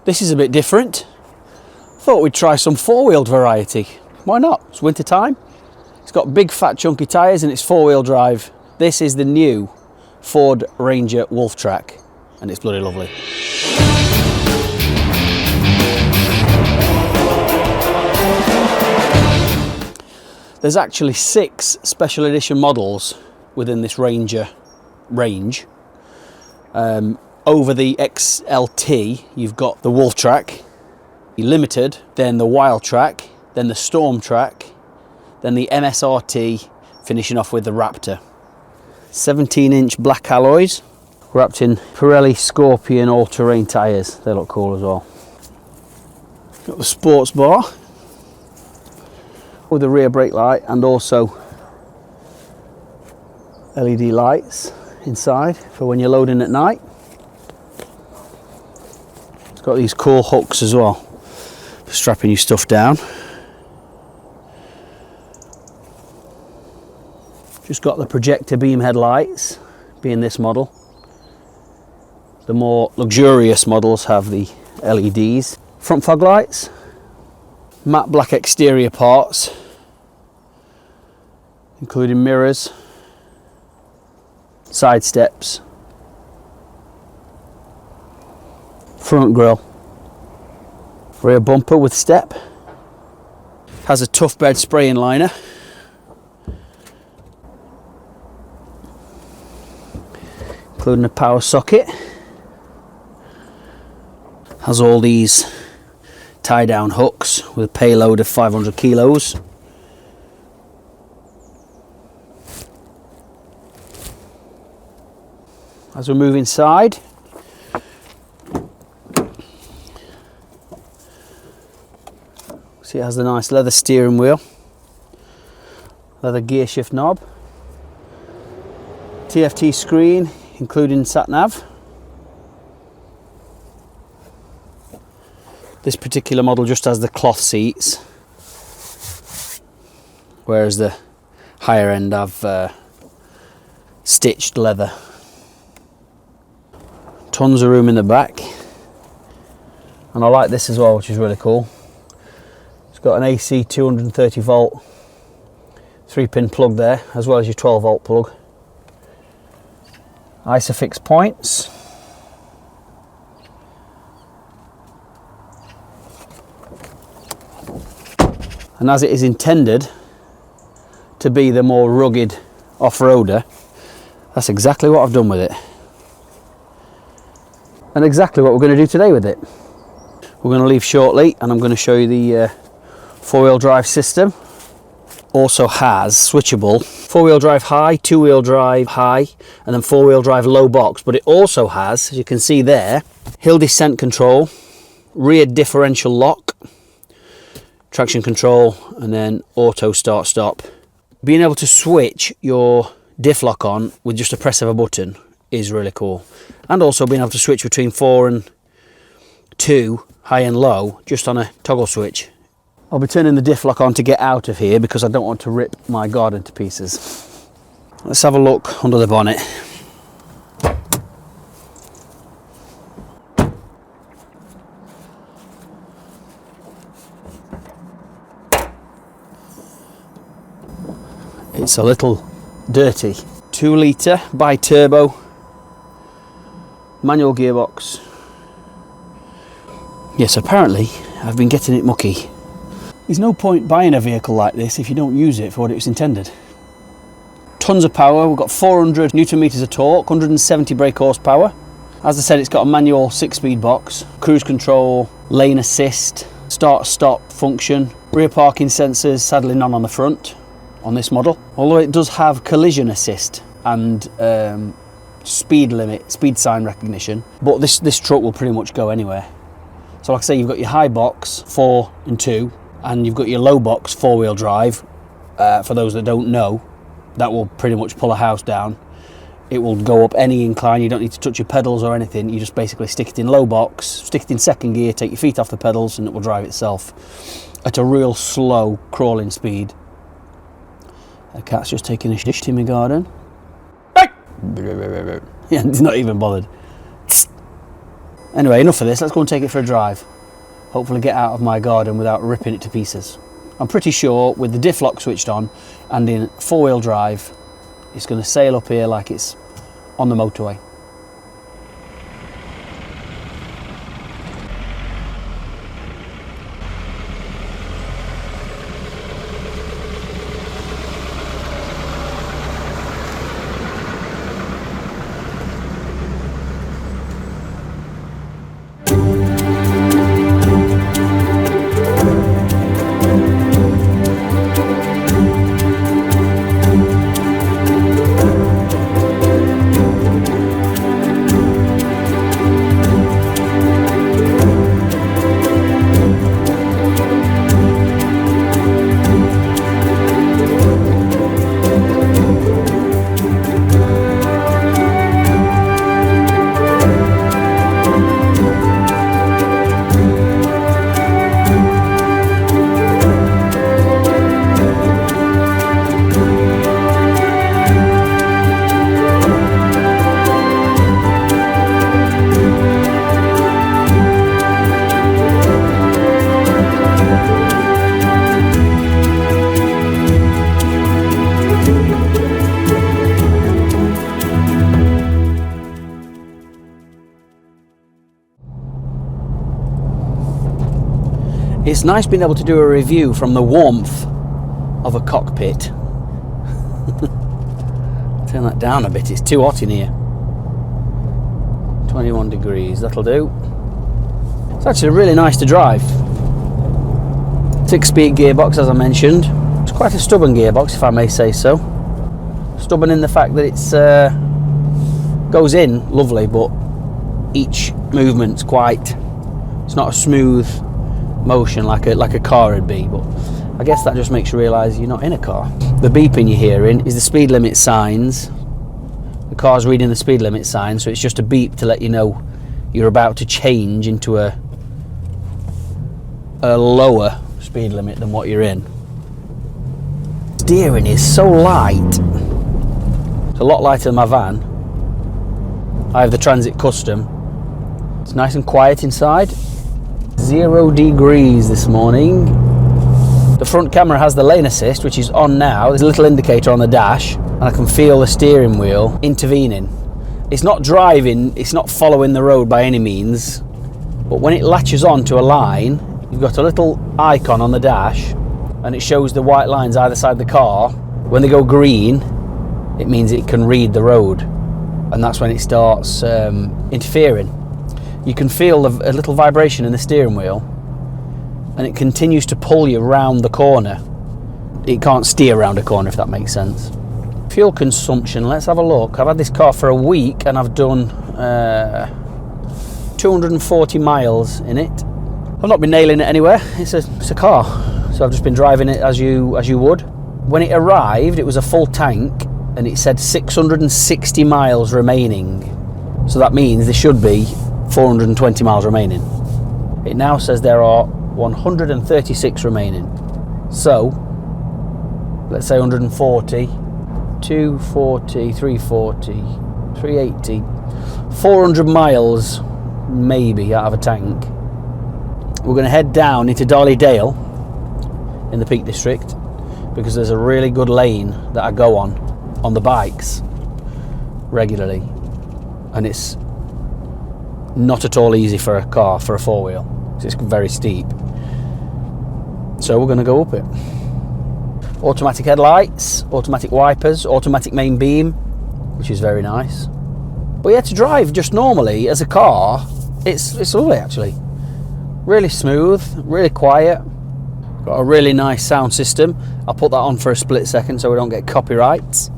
This is a bit different. Thought we'd try some four-wheeled variety. Why not? It's winter time. It's got big fat chunky tyres and it's four-wheel drive. This is the new Ford Ranger Wolftrak and it's bloody lovely. There's actually 6 special edition models within this Ranger range. Over the XLT, you've got the Wolftrak, the Limited, then the Wildtrak, then the Stormtrak, then the MSRT, finishing off with the Raptor. 17-inch black alloys, wrapped in Pirelli Scorpion all-terrain tyres. They look cool as well. Got the sports bar with the rear brake light and also LED lights inside for when you're loading at night. It's got these cool hooks as well for strapping your stuff down. Just got the projector beam headlights, being this model. The more luxurious models have the LEDs. Front fog lights, matte black exterior parts, including mirrors, side steps, front grille, rear bumper with step, has a tough bed spraying liner, including a power socket, has all these tie down hooks with a payload of 500 kilos. As we move inside, see it has the nice leather steering wheel, leather gear shift knob, TFT screen including sat nav. This particular model just has the cloth seats, whereas the higher end have stitched leather. Tons of room in the back, and I like this as well, which is really cool. It's got an AC 230 volt 3-pin plug there, as well as your 12 volt plug. Isofix points. And as it is intended to be the more rugged off-roader, that's exactly what I've done with it. And exactly what we're going to do today with it. We're going to leave shortly and I'm going to show you the four-wheel drive system. Also has switchable four-wheel drive high, two-wheel drive high, and then four-wheel drive low box. But it also has, as you can see there, hill descent control, rear differential lock, traction control, and then auto start stop. Being able to switch your diff lock on with just a press of a button is really cool. And also being able to switch between 4 and 2, high and low, just on a toggle switch. I'll be turning the diff lock on to get out of here because I don't want to rip my garden to pieces. Let's have a look under the bonnet. It's a little dirty. 2 litre bi-turbo manual gearbox. Yes, apparently I've been getting it mucky. There's no point buying a vehicle like this if you don't use it for what it was intended. Tons of power. We've got 400 newton meters of torque, 170 brake horsepower. As I said, it's got a manual 6-speed box, cruise control, lane assist, start-stop function, rear parking sensors, sadly none on the front on this model. Although it does have collision assist and speed limit, speed sign recognition, but this truck will pretty much go anywhere. So like I say, you've got your high box 4 and 2, and you've got your low box 4-wheel drive. For those that don't know, that will pretty much pull a house down. It will go up any incline. You don't need to touch your pedals or anything. You just basically stick it in low box, stick it in second gear, take your feet off the pedals, and it will drive itself at a real slow crawling speed. The cat's just taking a shit in my garden. Yeah, he's not even bothered. Anyway, enough of this, let's go and take it for a drive. Hopefully get out of my garden without ripping it to pieces. I'm pretty sure with the diff lock switched on and in 4-wheel drive, it's going to sail up here like it's on the motorway. It's nice being able to do a review from the warmth of a cockpit. Turn that down a bit, it's too hot in here. 21 degrees, that'll do. It's actually really nice to drive. 6-speed gearbox, as I mentioned. It's quite a stubborn gearbox, if I may say so. Stubborn in the fact that it's goes in lovely, but each movement's quite, it's not a smooth motion like a car would be, but I guess that just makes you realise you're not in a car. The beeping you're hearing is the speed limit signs. The car's reading the speed limit sign, so it's just a beep to let you know you're about to change into a lower speed limit than what you're in. Steering is so light. It's a lot lighter than my van. I have the Transit Custom. It's nice and quiet inside. 0 degrees this morning. The front camera has the lane assist, which is on now. There's a little indicator on the dash, and I can feel the steering wheel intervening. It's not driving, it's not following the road by any means, but when it latches on to a line, you've got a little icon on the dash, and it shows the white lines either side of the car. When they go green, it means it can read the road, and that's when it starts interfering. You can feel a little vibration in the steering wheel, and it continues to pull you round the corner. It can't steer around a corner, if that makes sense. Fuel consumption, let's have a look. I've had this car for a week and I've done 240 miles in it. I've not been nailing it anywhere. It's a car, so I've just been driving it as you would. When it arrived, it was a full tank and it said 660 miles remaining. So that means there should be 420 miles remaining. It now says there are 136 remaining. So let's say 140, 240, 340, 380, 400 miles maybe out of a tank. We're going to head down into Darley Dale in the Peak District because there's a really good lane that I go on the bikes regularly, and it's not at all easy for a car, for a 4-wheel. It's very steep. So we're going to go up it. Automatic headlights, automatic wipers, automatic main beam, which is very nice. But yeah, to drive just normally as a car, it's lovely actually. Really smooth, really quiet. Got a really nice sound system. I'll put that on for a split second so we don't get copyrights.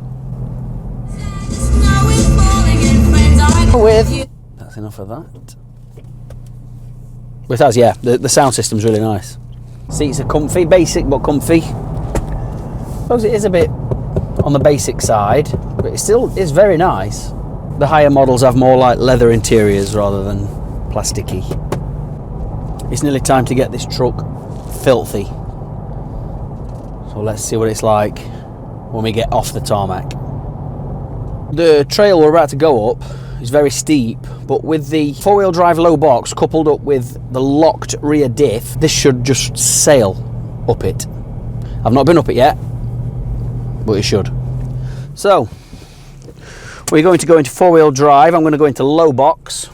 That's enough of that. But it has, yeah, the sound system's really nice. Seats are comfy, basic but comfy. I suppose it is a bit on the basic side, but it still is very nice. The higher models have more like leather interiors rather than plasticky. It's nearly time to get this truck filthy. So let's see what it's like when we get off the tarmac. The trail we're about to go up is very steep, but with the four-wheel drive low box coupled up with the locked rear diff, this should just sail up it. I've not been up it yet, but it should. So we're going to go into four-wheel drive. I'm going to go into low box.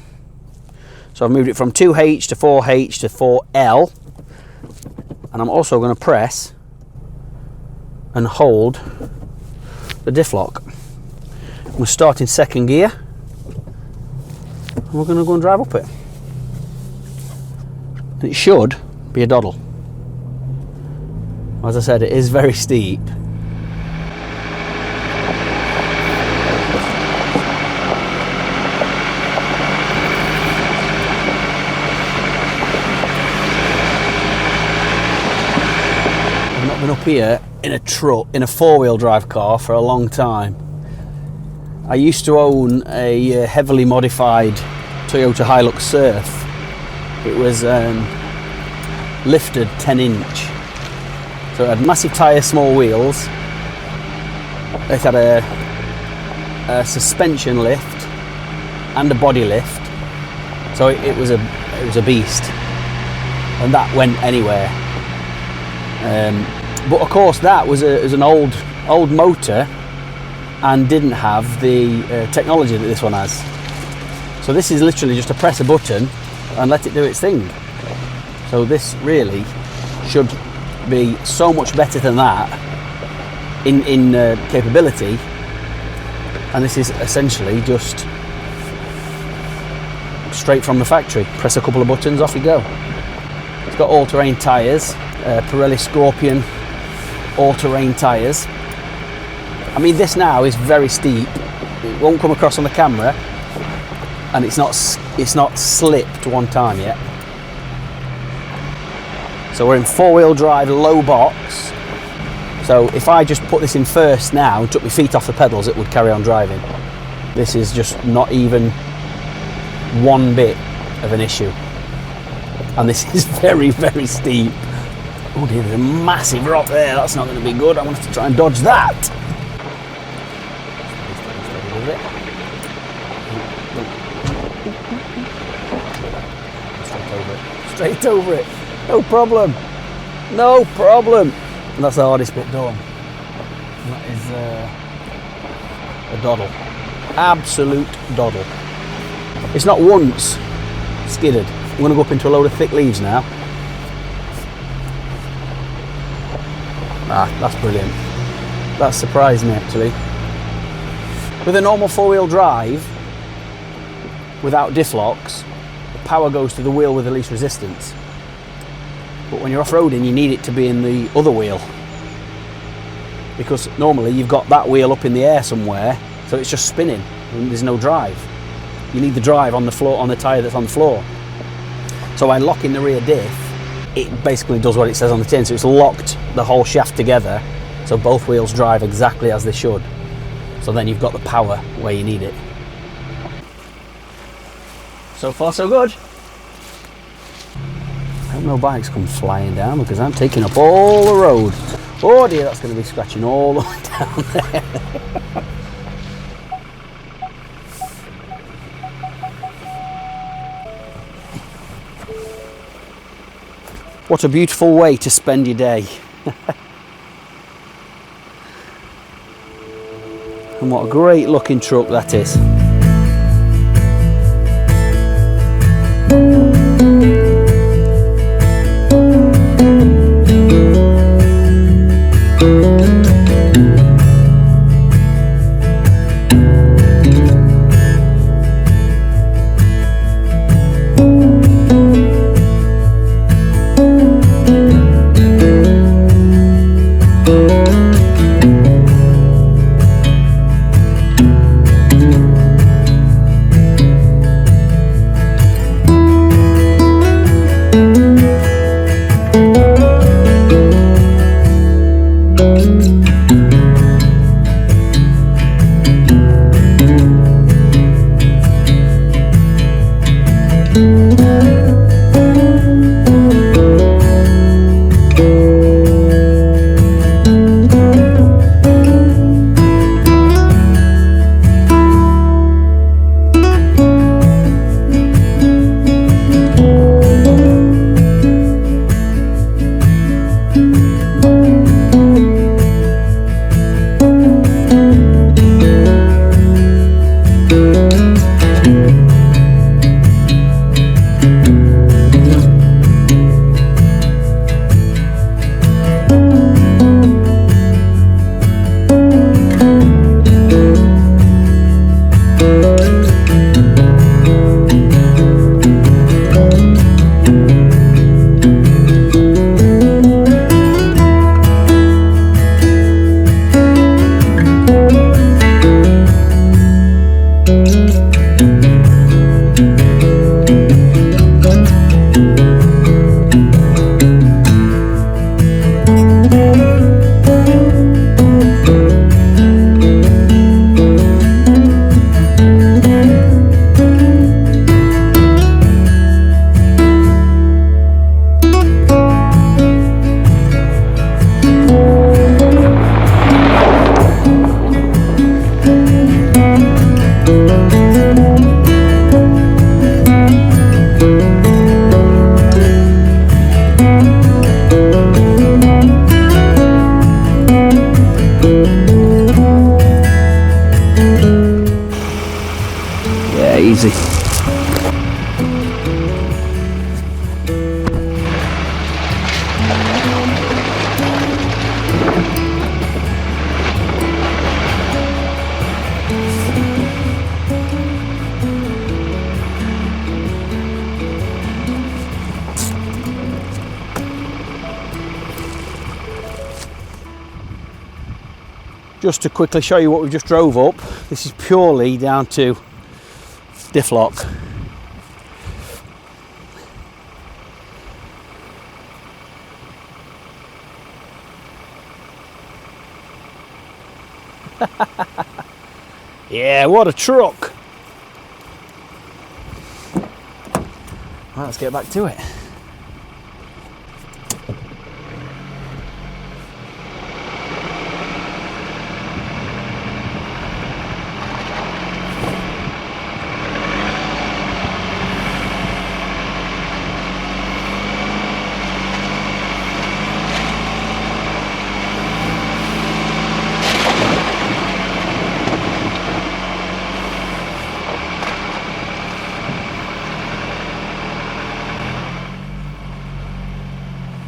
So I've moved it from 2H to 4H to 4L, and I'm also going to press and hold the diff lock. We'll start in second gear, and we're going to go and drive up it. And it should be a doddle. As I said, it is very steep. I've not been up here in a truck, in a four-wheel drive car for a long time. I used to own a heavily modified Toyota Hilux Surf. It was lifted 10-inch. So it had massive tyre, small wheels. It had a suspension lift and a body lift. So it was a beast, and that went anywhere. But of course, that was an old motor and didn't have the technology that this one has. So this is literally just to press a button and let it do its thing. So this really should be so much better than that in capability, and this is essentially just straight from the factory. Press a couple of buttons, off you go. It's got all-terrain tyres, Pirelli Scorpion all-terrain tyres. I mean, this now is very steep. It won't come across on the camera, and it's not slipped one time yet. So we're in four-wheel drive low box. So if I just put this in first now and took my feet off the pedals, it would carry on driving. This is just not even one bit of an issue. And this is very, very steep. Oh dear, there's a massive rock there. That's not going to be good. I'm going to have to try and dodge that. Straight over it. No problem. No problem. And that's the hardest bit done. And that is a doddle. Absolute doddle. It's not once skidded. I'm going to go up into a load of thick leaves now. Ah, that's brilliant. That surprised me actually. With a normal four-wheel drive, without diff locks, the power goes to the wheel with the least resistance. But when you're off-roading, you need it to be in the other wheel, because normally you've got that wheel up in the air somewhere, so it's just spinning and there's no drive. You need the drive on the floor, on the tyre that's on the floor. So by locking the rear diff, it basically does what it says on the tin. So it's locked the whole shaft together, so both wheels drive exactly as they should. So then you've got the power where you need it. So far so good. I hope no bikes come flying down, because I'm taking up all the road. Oh dear, that's going to be scratching all the way down there. What a beautiful way to spend your day. And what a great looking truck that is. Just to quickly show you what we just drove up, this is purely down to diff lock. Yeah, what a truck! Right, let's get back to it.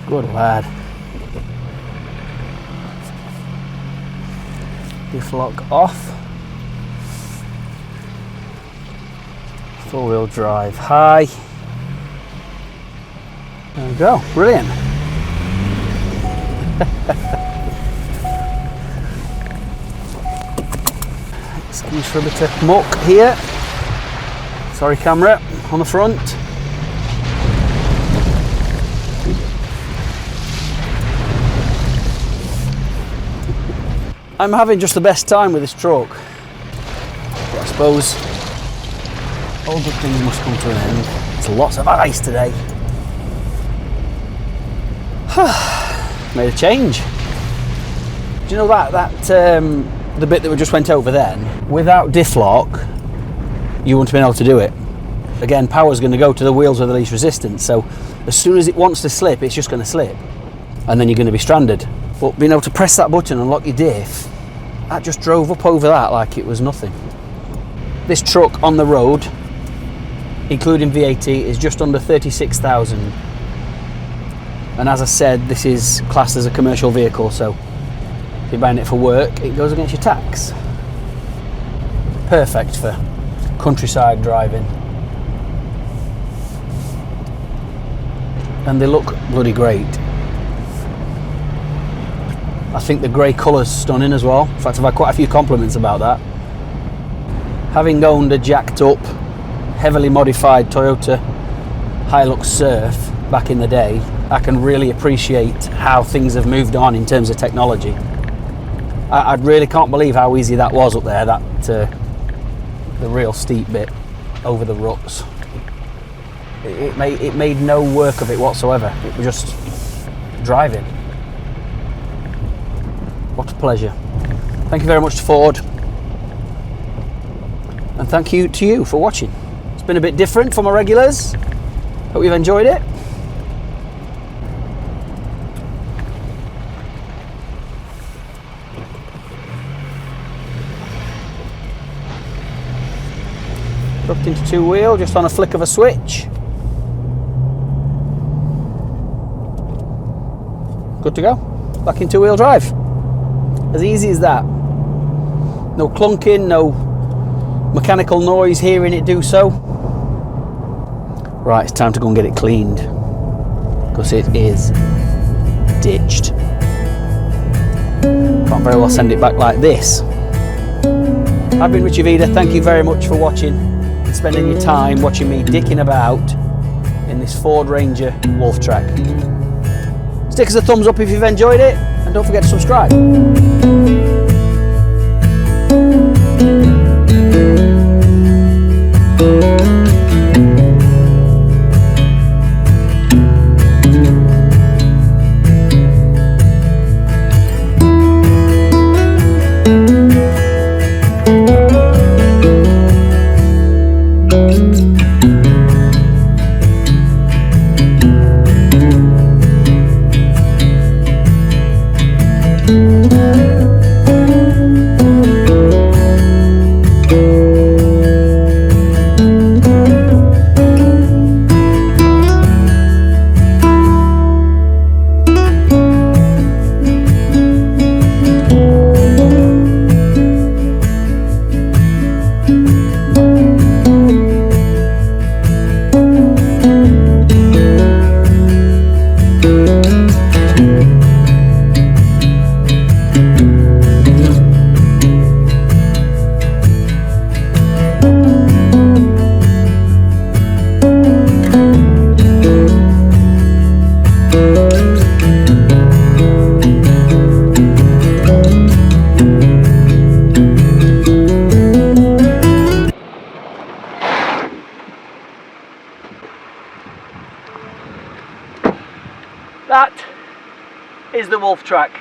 Good lad. Diff lock off. 4-wheel drive high. There we go, brilliant. Excuse for a bit of muck here. Sorry camera, on the front. I'm having just the best time with this truck. But I suppose all good things must come to an end. There's lots of ice today. Made a change. Do you know the bit that we just went over then? Without diff lock, you wouldn't have been able to do it. Again, power's going to go to the wheels with the least resistance. So as soon as it wants to slip, it's just going to slip, and then you're going to be stranded. But being able to press that button and lock your diff, that just drove up over that like it was nothing. This truck on the road, including VAT, is just under 36,000. And as I said, this is classed as a commercial vehicle, so if you're buying it for work, it goes against your tax. Perfect for countryside driving. And they look bloody great. I think the grey colour's stunning as well. In fact, I've had quite a few compliments about that. Having owned a jacked up, heavily modified Toyota Hilux Surf back in the day, I can really appreciate how things have moved on in terms of technology. I really can't believe how easy that was up there, the real steep bit over the ruts. It made no work of it whatsoever. It was just driving. What a pleasure. Thank you very much to Ford. And thank you to you for watching. It's been a bit different from my regulars. Hope you've enjoyed it. Dropped into 2-wheel just on a flick of a switch. Good to go. Back in 2-wheel drive. As easy as that. No clunking, no mechanical noise hearing it do so. Right, it's time to go and get it cleaned, because it is ditched. Can't very well send it back like this. I've been Richa Vida. Thank you very much for watching and spending your time watching me dicking about in this Ford Ranger Wolftrak. Stick us a thumbs up if you've enjoyed it, and don't forget to subscribe. That is the Wolftrak.